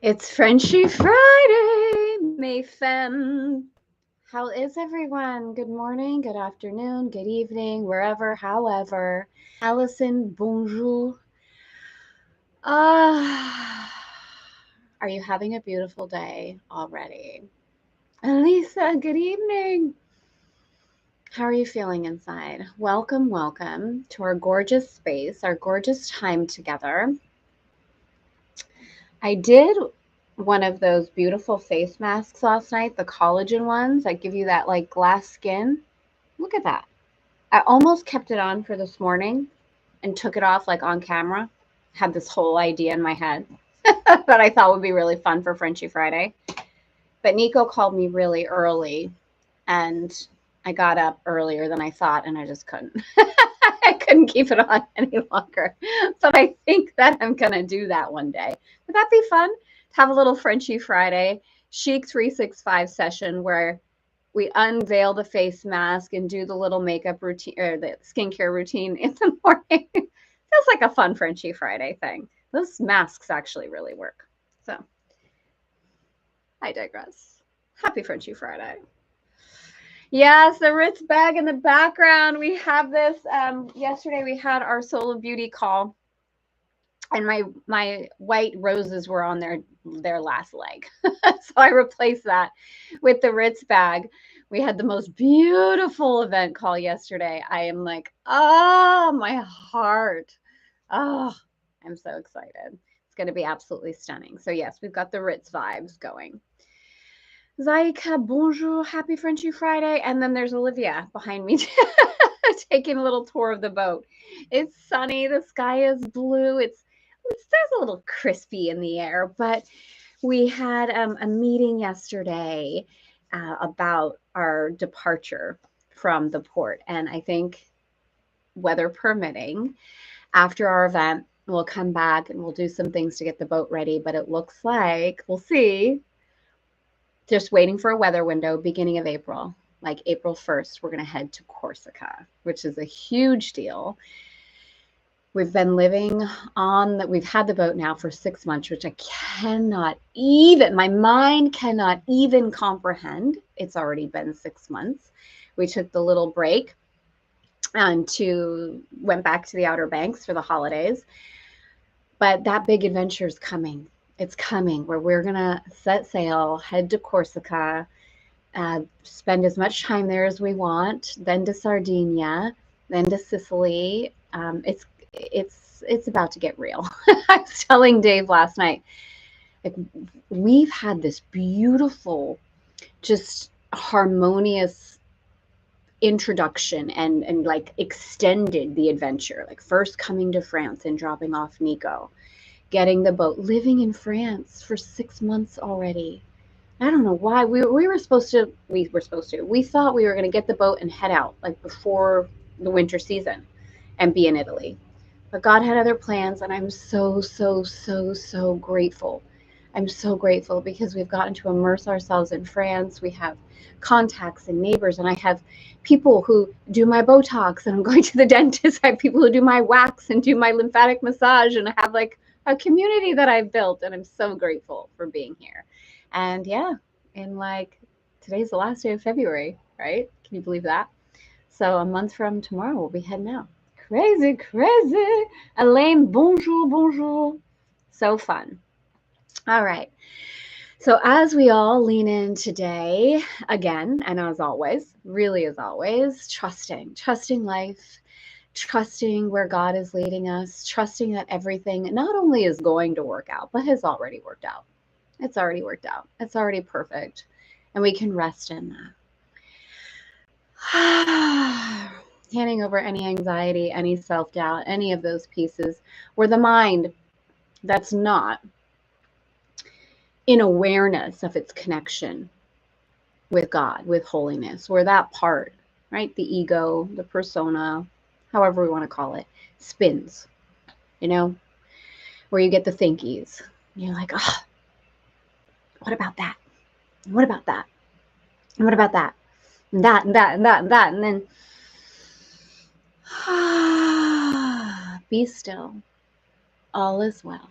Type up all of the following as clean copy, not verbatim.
It's Frenchy Friday, mes Femme. How is everyone? Good morning, good afternoon, good evening, wherever, however. Allison, bonjour. Are you having a beautiful day already? Elisa, good evening. How are you feeling inside? Welcome, welcome to our gorgeous space, our gorgeous time together. I did one of those beautiful face masks last night, the collagen ones that give you that like glass skin. Look at that. I almost kept it on for this morning and took it off like on camera. Had this whole idea in my head that I thought would be really fun for Frenchy Friday. But Nico called me really early and I got up earlier than I thought and I just couldn't. I couldn't keep it on any longer. But I think that I'm going to do that one day. Would that be fun? To have a little Frenchy Friday, Chic 365 session where we unveil the face mask and do the little makeup routine or the skincare routine in the morning. Feels like a fun Frenchy Friday thing. Those masks actually really work. So I digress. Happy Frenchy Friday. Yes, the Ritz bag in the background. We have this. Yesterday we had our Soul of Beauty call, and my white roses were on their last leg, so I replaced that with the Ritz bag. We had the most beautiful event call yesterday. I am like, oh, my heart. Oh, I'm so excited. It's going to be absolutely stunning. So yes, we've got the Ritz vibes going. Zaika, bonjour, happy Frenchy Friday. And then there's Olivia behind me taking a little tour of the boat. It's sunny, the sky is blue. There's a little crispy in the air, but we had a meeting yesterday about our departure from the port. And I think, weather permitting, after our event, we'll come back and we'll do some things to get the boat ready. But it looks like, we'll see, just waiting for a weather window, beginning of April, like April 1st, we're going to head to Corsica, which is a huge deal. We've been living on that. We've had the boat now for 6 months, which my mind cannot even comprehend. It's already been 6 months. We took the little break and went back to the Outer Banks for the holidays. But that big adventure is coming. It's coming where we're going to set sail, head to Corsica, spend as much time there as we want, then to Sardinia, then to Sicily. It's about to get real. I was telling Dave last night, like, we've had this beautiful, just harmonious introduction and like extended the adventure, like first coming to France and dropping off Nico, getting the boat, living in France for 6 months already. I don't know why we were supposed to. We thought we were going to get the boat and head out like before the winter season and be in Italy. But God had other plans, and I'm so grateful. I'm so grateful because we've gotten to immerse ourselves in France. We have contacts and neighbors, and I have people who do my Botox, and I'm going to the dentist. I have people who do my wax and do my lymphatic massage, and I have like a community that I've built, and I'm so grateful for being here. And yeah, in like, today's the last day of February, right? Can you believe that? So a month from tomorrow, we'll be heading out. Crazy. Elaine, bonjour. So fun. All right. So as we all lean in today, again, and as always, really as always, trusting life, trusting where God is leading us, trusting that everything not only is going to work out, but has already worked out. It's already worked out. It's already perfect. And we can rest in that. Handing over any anxiety, any self-doubt, any of those pieces, or the mind that's not in awareness of its connection with God, with holiness, or that part, right? The ego, the persona, however we want to call it, spins, where you get the thinkies. You're like, oh, what about that? What about that? And what about that? And that, and that, and that, and that. And then be still. All is well.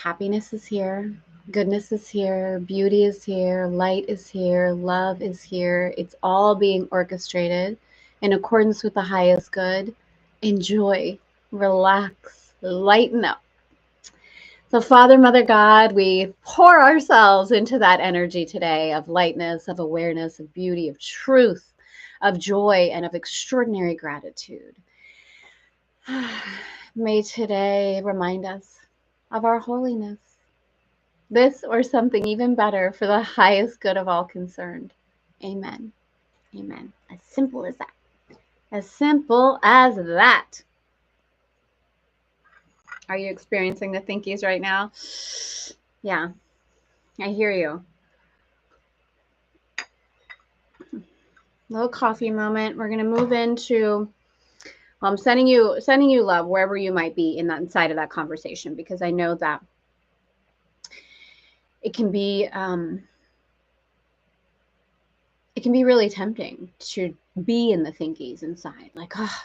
Happiness is here. Goodness is here. Beauty is here. Light is here. Love is here. It's all being orchestrated in accordance with the highest good. Enjoy, relax, lighten up. So, Father, Mother, God, we pour ourselves into that energy today of lightness, of awareness, of beauty, of truth, of joy, and of extraordinary gratitude. May today remind us of our holiness, this or something even better for the highest good of all concerned. Amen. Amen. As simple as that. As simple as that. Are you experiencing the thinkies right now? Yeah, I hear you. Little coffee moment. We're gonna move into. Well, I'm sending you love wherever you might be in that inside of that conversation, because I know that it can be really tempting to be in the thinkies inside, like, oh,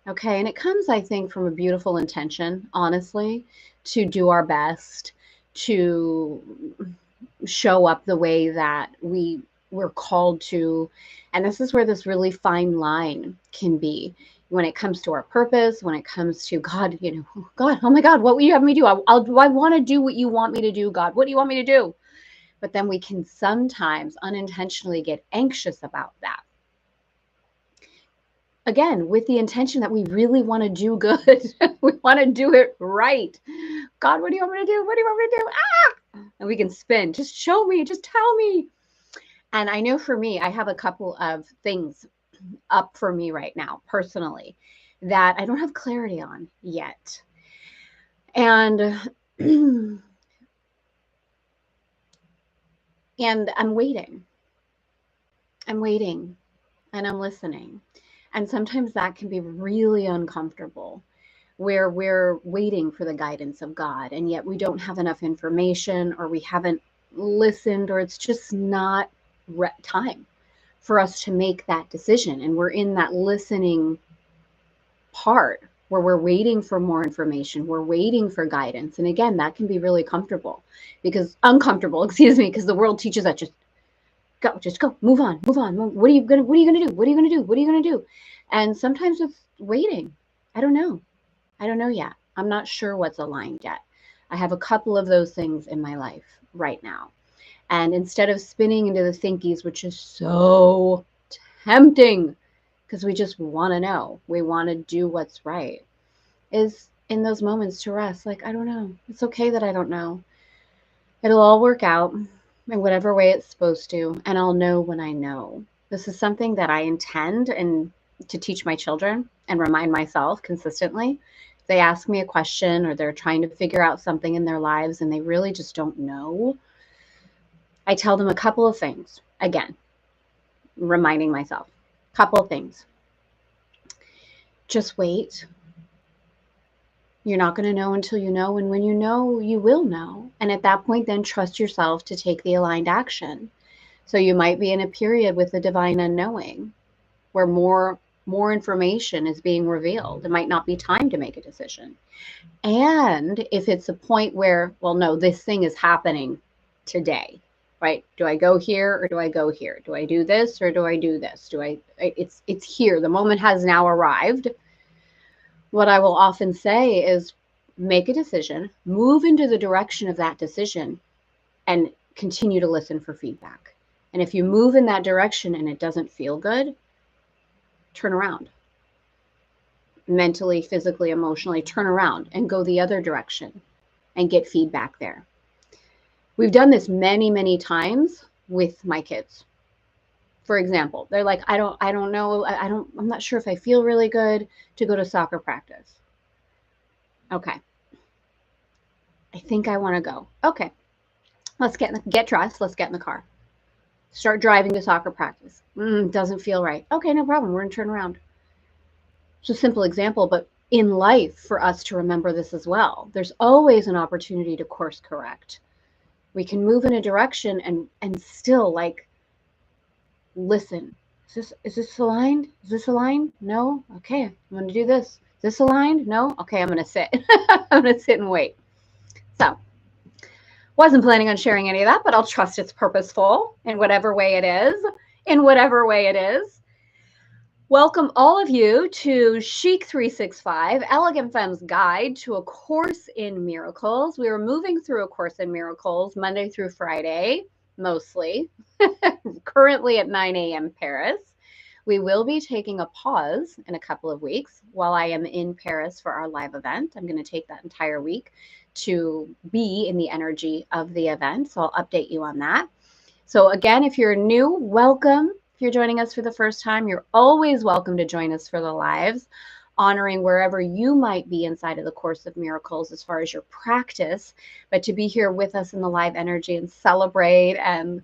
okay. And it comes, I think, from a beautiful intention, honestly, to do our best, to show up the way that we're called to. And this is where this really fine line can be when it comes to our purpose, when it comes to God, God, oh my God, what will you have me do? I want to do what you want me to do, God. What do you want me to do? But then we can sometimes unintentionally get anxious about that. Again, with the intention that we really want to do good. We want to do it right. God, what do you want me to do? What do you want me to do? Ah! And we can spin. Just show me. Just tell me. And I know for me, I have a couple of things up for me right now, personally, that I don't have clarity on yet. And and I'm waiting. I'm waiting and I'm listening. And sometimes that can be really uncomfortable, where we're waiting for the guidance of God, and yet we don't have enough information, or we haven't listened, or it's just not time for us to make that decision. And we're in that listening part where we're waiting for more information, we're waiting for guidance. And again, that can be really uncomfortable, because the world teaches us just go, move on. What are you gonna do? And sometimes it's waiting. I don't know yet. I'm not sure what's aligned yet. I have a couple of those things in my life right now. And instead of spinning into the thinkies, which is so tempting, because we just want to know, we want to do what's right, is in those moments to rest. Like, I don't know. It's okay that I don't know. It'll all work out in whatever way it's supposed to, and I'll know when I know. This is something that I intend to teach my children and remind myself consistently. If they ask me a question, or they're trying to figure out something in their lives and they really just don't know, I tell them a couple of things. Again, reminding myself, couple of things. Just wait. You're not going to know until you know, and when you know, you will know. And at that point, then trust yourself to take the aligned action. So you might be in a period with the divine unknowing, where more information is being revealed. It might not be time to make a decision. And if it's a point where, well, no, this thing is happening today, right? Do I go here or do I go here? Do I do this or do I do this? It's here. The moment has now arrived. What I will often say is, make a decision, move into the direction of that decision, and continue to listen for feedback. And if you move in that direction and it doesn't feel good, turn around. Mentally, physically, emotionally, turn around and go the other direction and get feedback there. We've done this many, many times with my kids. For example, they're like, I don't know. I'm not sure if I feel really good to go to soccer practice. Okay. I think I want to go. Okay. Let's get dressed. Let's get in the car. Start driving to soccer practice. Doesn't feel right. Okay, no problem. We're going to turn around. It's a simple example, but in life, for us to remember this as well, there's always an opportunity to course correct. We can move in a direction and still, like, listen. Is this aligned? Is this aligned? No? Okay, I'm going to do this. Is this aligned? No? Okay, I'm going to sit. I'm going to sit and wait. So Wasn't planning on sharing any of that, but I'll trust it's purposeful in whatever way it is. In whatever way it is. Welcome all of you to Chic 365, Elegant Femme's Guide to A Course in Miracles. We are moving through A Course in Miracles Monday through Friday, mostly, currently at 9 a.m. Paris. We will be taking a pause in a couple of weeks while I am in Paris for our live event. I'm going to take that entire week to be in the energy of the event, so I'll update you on that. So again, if you're new, welcome. If you're joining us for the first time, you're always welcome to join us for the lives, honoring wherever you might be inside of the Course of Miracles as far as your practice, but to be here with us in the live energy and celebrate and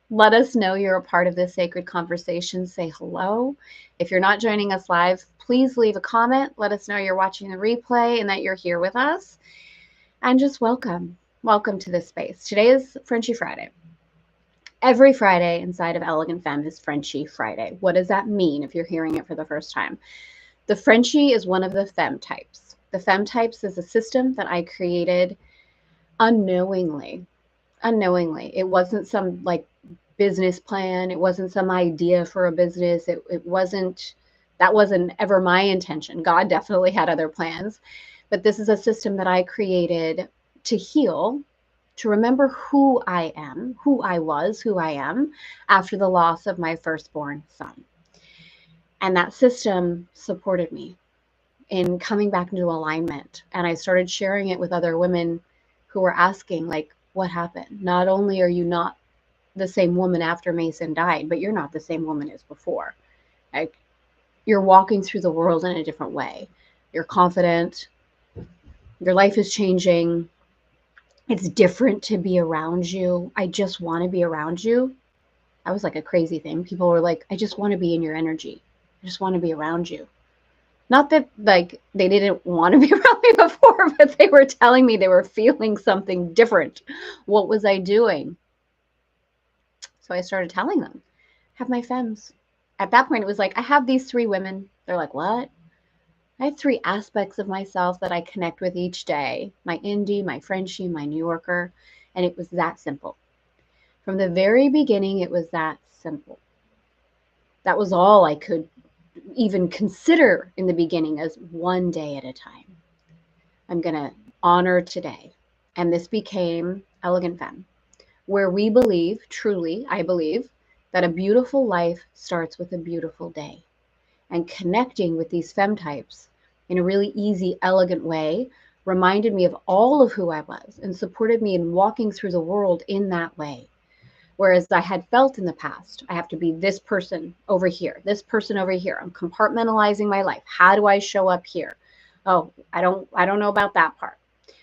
let us know you're a part of this sacred conversation. Say hello. If you're not joining us live, please leave a comment. Let us know you're watching the replay and that you're here with us. And just welcome. Welcome to this space. Today is Frenchy Friday. Every Friday inside of Elegant Femme is Frenchy Friday. What does that mean if you're hearing it for the first time? The Frenchy is one of the Femme types. The Femme types is a system that I created unknowingly. It wasn't some like business plan. It wasn't some idea for a business. That wasn't ever my intention. God definitely had other plans. But this is a system that I created to heal, to remember who I am, who I was, who I am after the loss of my firstborn son. And that system supported me in coming back into alignment. And I started sharing it with other women who were asking, like, what happened? Not only are you not the same woman after Mason died, but you're not the same woman as before. Like, you're walking through the world in a different way. You're confident. Your life is changing. It's different to be around you. I just want to be around you. That was like a crazy thing. People were like, I just want to be in your energy. I just want to be around you. Not that like they didn't want to be around me before, but they were telling me they were feeling something different. What was I doing? So I started telling them, have my femmes. At that point, it was like, I have these 3 women. They're like, what? I have 3 aspects of myself that I connect with each day. My indie, my Frenchie, my New Yorker. And it was that simple. From the very beginning, it was that simple. That was all I could even consider in the beginning, as one day at a time. I'm going to honor today. And this became Elegant Femme, where we believe, truly, I believe, that a beautiful life starts with a beautiful day. And connecting with these femme types in a really easy, elegant way reminded me of all of who I was and supported me in walking through the world in that way. Whereas I had felt in the past, I have to be this person over here, this person over here. I'm compartmentalizing my life. How do I show up here? Oh, I don't know about that part.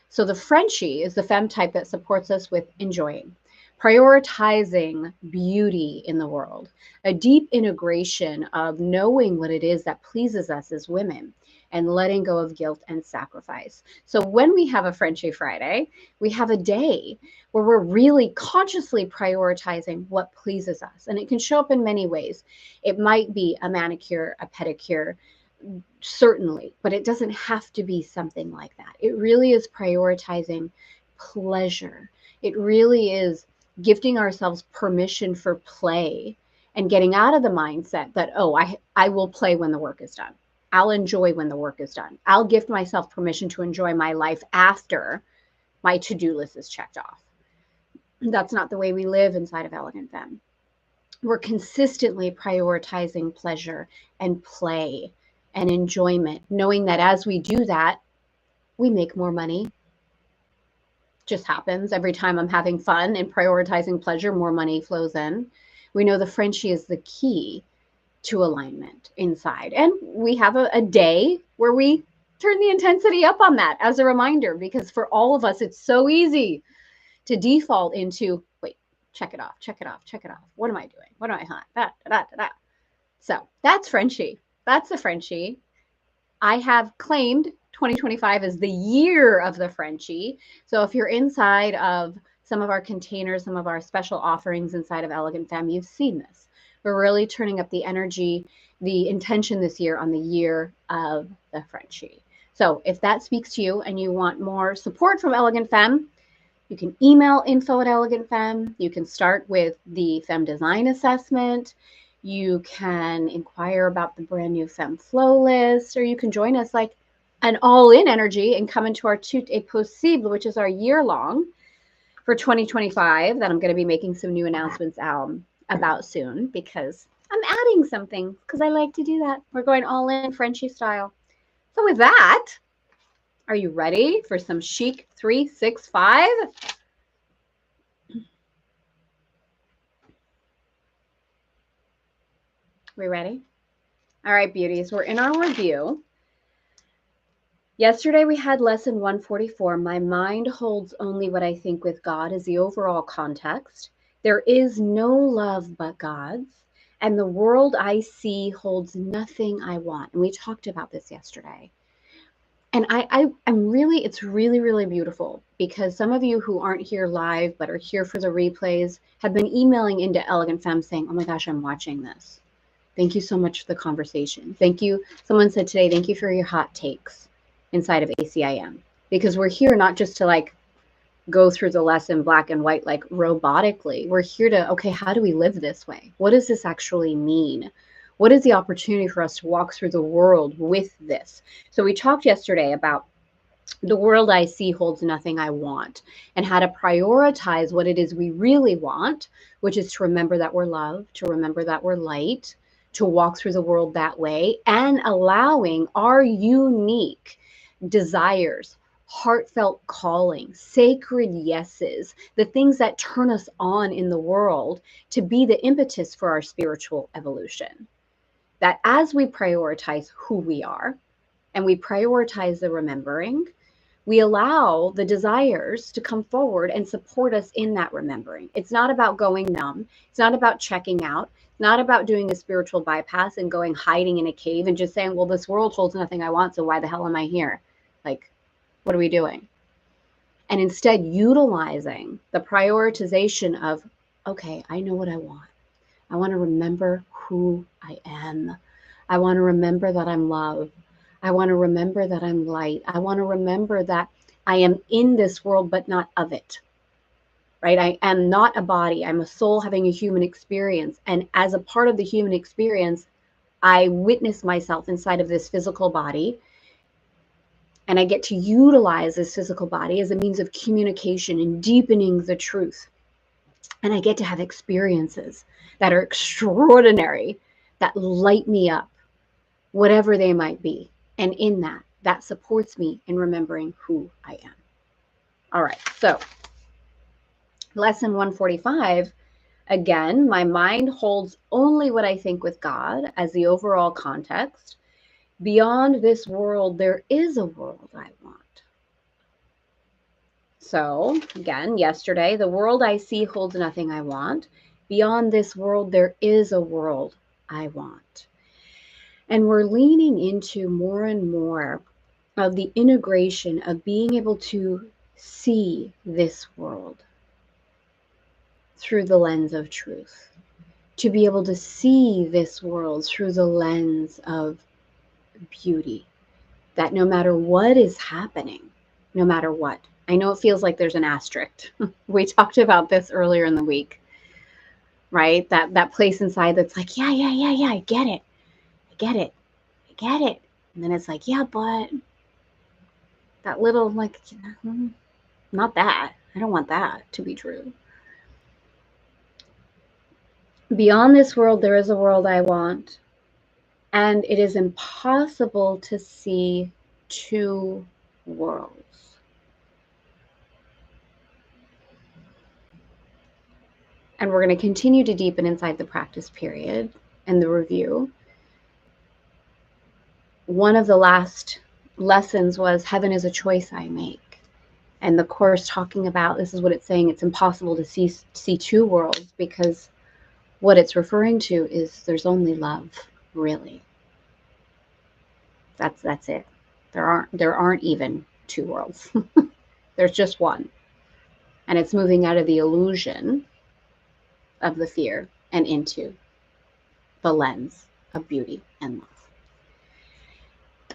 So the Frenchie is the femme type that supports us with enjoying, prioritizing beauty in the world, a deep integration of knowing what it is that pleases us as women, and letting go of guilt and sacrifice. So when we have a Frenchie Friday, we have a day where we're really consciously prioritizing what pleases us. And it can show up in many ways. It might be a manicure, a pedicure, certainly, but it doesn't have to be something like that. It really is prioritizing pleasure. It really is gifting ourselves permission for play and getting out of the mindset that, oh, I will play when the work is done. I'll enjoy when the work is done. I'll gift myself permission to enjoy my life after my to-do list is checked off. That's not the way we live inside of Elegant Femme. We're consistently prioritizing pleasure and play and enjoyment, knowing that as we do that, we make more money. Just happens. Every time I'm having fun and prioritizing pleasure, more money flows in. We know the Frenchie is the key to alignment inside. And we have a day where we turn the intensity up on that as a reminder, because for all of us, it's so easy to default into, wait, check it off. What am I doing? What am I? So that's Frenchie. That's the Frenchie. I have claimed 2025 as the year of the Frenchie. So if you're inside of some of our containers, some of our special offerings inside of Elegant Femme, you've seen this. We're really turning up the energy, the intention this year on the year of the Frenchie. So if that speaks to you and you want more support from Elegant Femme, You can email info@elegantfemme. You can start with the Femme design assessment. You can inquire about the brand new Femme flow list, or you can join us like an all-in energy and come into our Tout est possible, which is our year-long for 2025 that I'm going to be making some new announcements about soon, because I'm adding something because I like to do that. We're going all in Frenchie style. So with that, are you ready for some Chic 365? We ready? All right, beauties, we're in our review. Yesterday we had lesson 144. My mind holds only what I think with God as the overall context. There is no love but God's, and the world I see holds nothing I want. And we talked about this yesterday. And I'm really, it's really, really beautiful, because some of you who aren't here live but are here for the replays have been emailing into Elegant Femme saying, oh my gosh, I'm watching this. Thank you so much for the conversation. Thank you. Someone said today, thank you for your hot takes inside of ACIM, because we're here not just to like go through the lesson black and white, like robotically. We're here to, okay, how do we live this way? What does this actually mean? What is the opportunity for us to walk through the world with this? So we talked yesterday about the world I see holds nothing I want, and how to prioritize what it is we really want, which is to remember that we're loved, to remember that we're light, to walk through the world that way, and allowing our unique desires, heartfelt calling, sacred yeses, the things that turn us on in the world, to be the impetus for our spiritual evolution. That as we prioritize who we are and we prioritize the remembering, we allow the desires to come forward and support us in that remembering. It's not about going numb. It's not about checking out. It's not about doing a spiritual bypass and going hiding in a cave and just saying, well, this world holds nothing I want, so why the hell am I here? Like, what are we doing? And instead utilizing the prioritization of, okay, I know what I want. I want to remember who I am. I want to remember that I'm loved. I want to remember that I'm light. I want to remember that I am in this world, but not of it, right? I am not a body. I'm a soul having a human experience. And as a part of the human experience, I witness myself inside of this physical body. And I get to utilize this physical body as a means of communication and deepening the truth. And I get to have experiences that are extraordinary, that light me up, whatever they might be. And in that, that supports me in remembering who I am. All right, so lesson 145, again, my mind holds only what I think with God as the overall context. Beyond this world, there is a world I want. So again, yesterday, the world I see holds nothing I want. Beyond this world, there is a world I want. And we're leaning into more and more of the integration of being able to see this world through the lens of truth, to be able to see this world through the lens of beauty, that no matter what is happening, no matter what, I know it feels like there's an asterisk. We talked about this earlier in the week, right? That place inside that's like, yeah, I get it. And then it's like, yeah, but that little, like, not that. I don't want that to be true. Beyond this world, there is a world I want. And it is impossible to see two worlds. And we're going to continue to deepen inside the practice period and the review. One of the last lessons was heaven is a choice I make. And the course talking about, this is what it's saying, it's impossible to see two worlds, because what it's referring to is there's only love, really. That's it. There aren't even two worlds. There's just one. And it's moving out of the illusion of the fear and into the lens of beauty and love.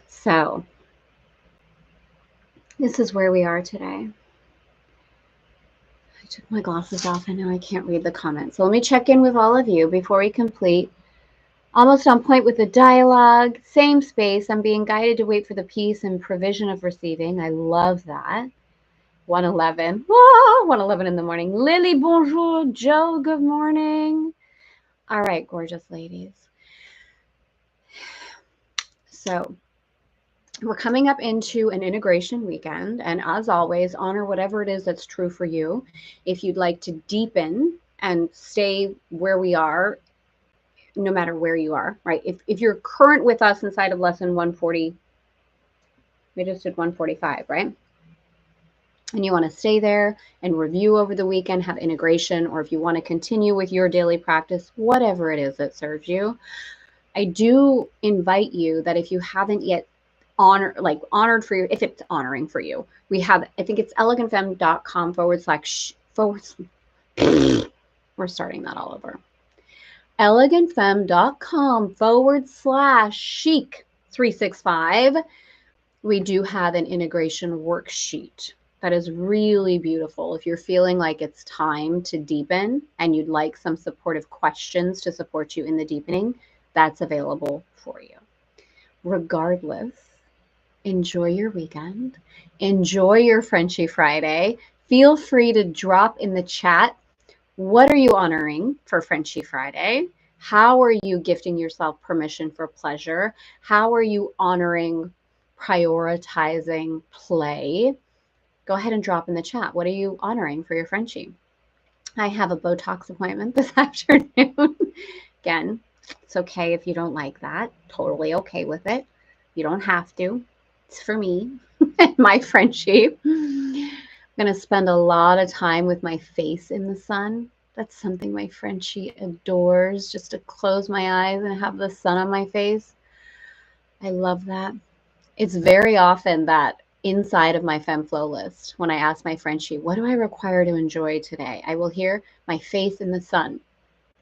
So this is where we are today. I took my glasses off and now I can't read the comments. So let me check in with all of you before we complete. Almost on point with the dialogue. Same space. I'm being guided to wait for the peace and provision of receiving. I love that. 111. Whoa, 111 in the morning. Lily, bonjour. Joe, good morning. All right, gorgeous ladies. So we're coming up into an integration weekend, and as always, honor whatever it is that's true for you. If you'd like to deepen and stay where we are, no matter where you are, right? If you're current with us inside of lesson 140, we just did 145, right? And you want to stay there and review over the weekend, have integration, or if you want to continue with your daily practice, whatever it is that serves you, I do invite you that if you haven't yet honored for you, if it's honoring for you, we have, I think it's elegantfemme.com / we're starting that all over. elegantfemme.com / chic 365. We do have an integration worksheet that is really beautiful. If you're feeling like it's time to deepen and you'd like some supportive questions to support you in the deepening, that's available for you. Regardless, enjoy your weekend. Enjoy your Frenchie Friday. Feel free to drop in the chat, what are you honoring for Frenchie Friday? How are you gifting yourself permission for pleasure? How are you honoring, prioritizing play? Go ahead and drop in the chat. What are you honoring for your Frenchie? I have a Botox appointment this afternoon. Again, it's okay if you don't like that. Totally okay with it. You don't have to. It's for me and my Frenchie. I'm going to spend a lot of time with my face in the sun. That's something my Frenchie adores, just to close my eyes and have the sun on my face. I love that. It's very often that inside of my Femme Flow list, when I ask my Frenchie, what do I require to enjoy today? I will hear my face in the sun.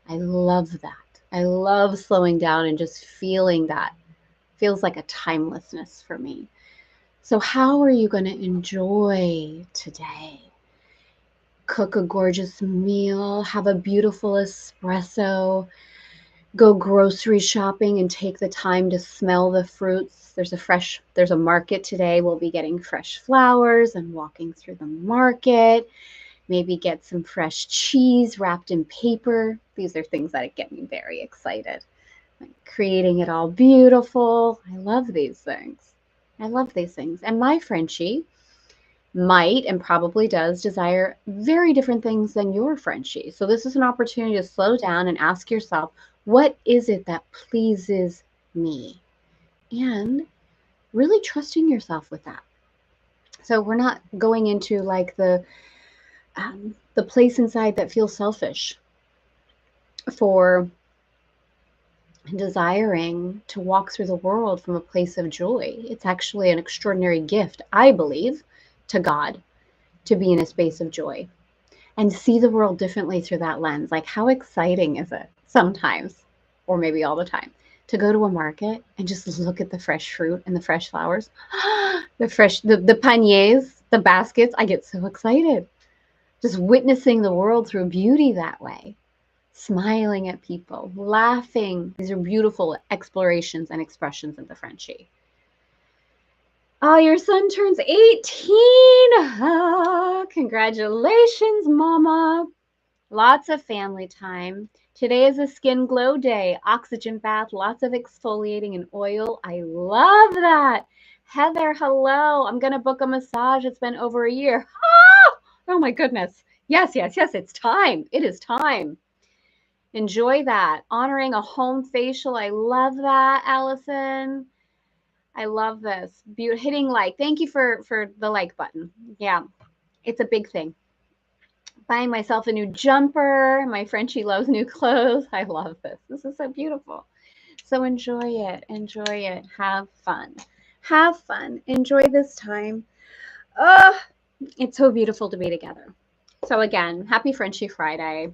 I love that. I love slowing down and just feeling that. Feels like a timelessness for me. So how are you going to enjoy today? Cook a gorgeous meal, have a beautiful espresso, go grocery shopping and take the time to smell the fruits. There's a market today. We'll be getting fresh flowers and walking through the market. Maybe get some fresh cheese wrapped in paper. These are things that get me very excited. Like creating it all beautiful. I love these things. I love these things. And my Frenchie might and probably does desire very different things than your Frenchie. So this is an opportunity to slow down and ask yourself, what is it that pleases me? And really trusting yourself with that. So we're not going into like the place inside that feels selfish for desiring to walk through the world from a place of joy. It's actually an extraordinary gift, I believe, to God to be in a space of joy and see the world differently through that lens. Like, how exciting is it sometimes, or maybe all the time, to go to a market and just look at the fresh fruit and the fresh flowers, the paniers, the baskets. I get so excited just witnessing the world through beauty that way, smiling at people, laughing. These are beautiful explorations and expressions of the Frenchie. Oh, your son turns 18. Oh, congratulations, Mama. Lots of family time. Today is a skin glow day, oxygen bath, lots of exfoliating and oil. I love that. Heather, hello. I'm going to book a massage. It's been over a year. Oh my goodness. Yes. It's time. It is time. Enjoy that. Honoring a home facial. I love that, Allison. I love this. Hitting like. Thank you for the like button. Yeah, it's a big thing. Buying myself a new jumper. My Frenchie loves new clothes. I love this. This is so beautiful. So enjoy it. Enjoy it. Have fun. Have fun. Enjoy this time. It's so beautiful to be together. So again, happy Frenchie Friday.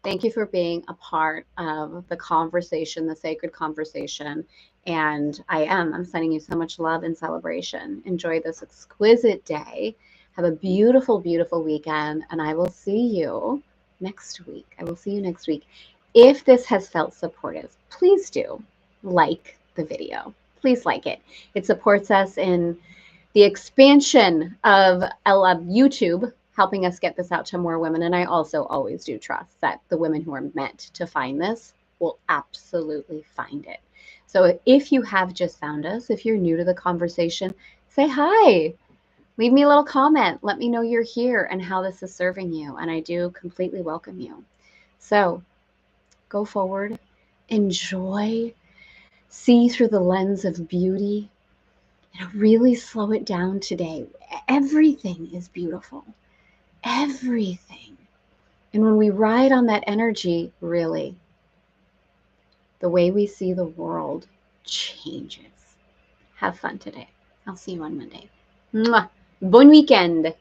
Thank you for being a part of the conversation, the sacred conversation. And I'm sending you so much love and celebration. Enjoy this exquisite day. Have a beautiful, beautiful weekend, and I will see you next week. If this has felt supportive, please do like the video. Please like it. It supports us in the expansion of YouTube, helping us get this out to more women. And I also always do trust that the women who are meant to find this will absolutely find it. So if you have just found us, if you're new to the conversation, say hi. Leave me a little comment. Let me know you're here and how this is serving you. And I do completely welcome you. So go forward, enjoy, see through the lens of beauty, and really slow it down today. Everything is beautiful. Everything. And when we ride on that energy, really, the way we see the world changes. Have fun today. I'll see you on Monday. Mwah. Bon weekend.